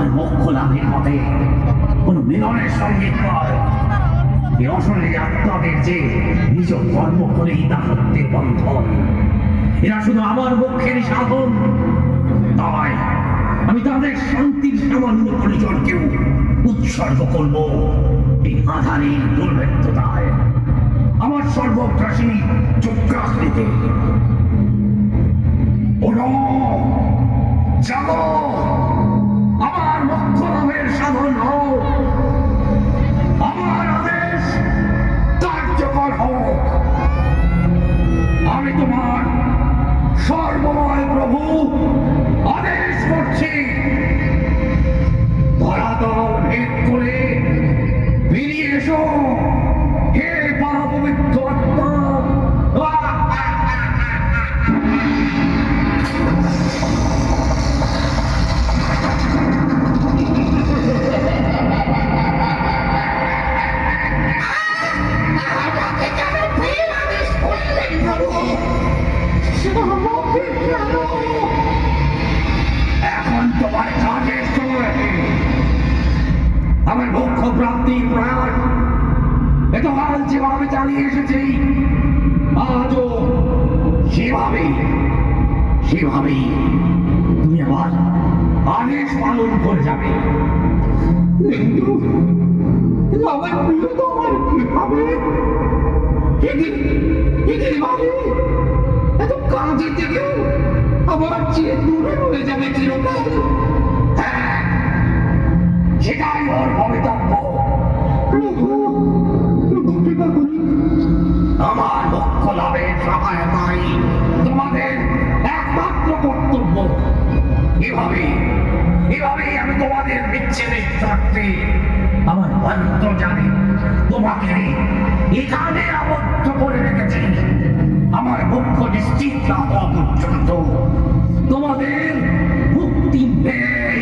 আমার মোক্ষ লাভের পথে কোন মিলনের সঙ্গীত নয়। এই অশরীরী আত্মাদের যে নিজ কর্ম করেই দাসত্বের বন্ধন, এরা শুধু আমার মোক্ষের সাধন। তাই আমি তাদের শান্তির সামান্য পরিচয়কেও উৎসর্গ করব এই আধারের দুর্ভেদ্যতায়, আমার সর্বগ্রাসী চক্রাকৃতি। ওরা জাগো, আমার মোক্ষ লাভের সাধন হও, আমার আদেশ কার্যকর হোক। আমি তোমার সর্বময় প্রভু আদেশ করছি, ধরাতল ভেদ করে বেরিয়ে এসো হে পরপবিত্র আত্মা। এখন তোমার কাজের সময়, আমার লক্ষ্য প্রাপ্তি প্রয়াস এতকাল যেভাবে চালিয়ে এসেছি, আজও সেভাবেই তুমি আমার আদেশ পালন করে যাবে। কিন্তু আমার প্রিয় তো আমার কি হবে? এত কাজের থেকেও আমার চেয়ে দূরে রয়ে যাবে চিরকাল। হ্যাঁ, সেটাই ওর ভবিতব্য। আমার লক্ষ্য লাভের সহায়তাই তোমাদের একমাত্র কর্তব্য। এভাবেই আমি তোমাদের বিচ্ছেদের শর্তে আমার অন্তর্জালে তোমাকে এখানে আবদ্ধ করে রেখেছি। আমার মুখ্য নিশ্চিত না হওয়া পর্যন্ত তোমাদের মুক্তি নেই।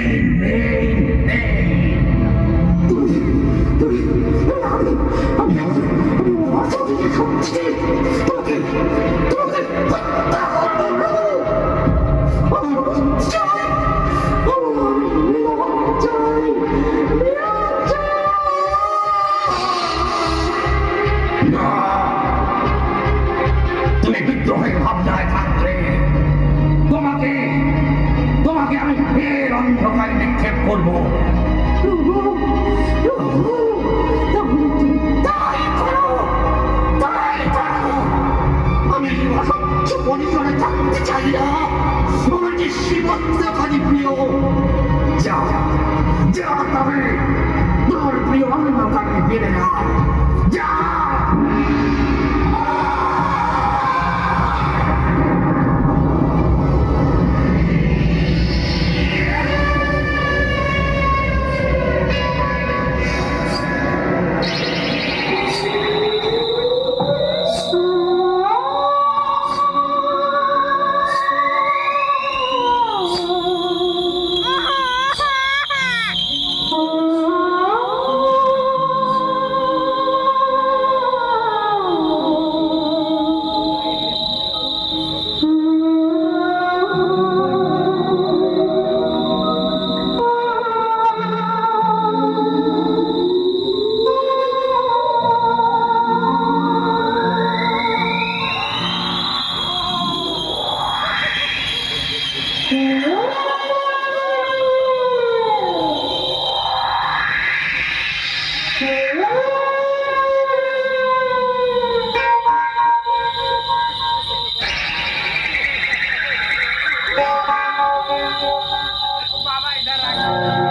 তুমি বিদ্রোহের ভাবনায় থাকলে তোমাকে আমি ফের অন্ধকারে নিক্ষেপ করবো। আমি অসহ্য পরিসরে থাকতে চাই না। আমার যে সীমান্তখানি প্রিয়, যা তবে তোর প্রিয় অন্ধকারে ফিরে না, যা। बाबा इधर आ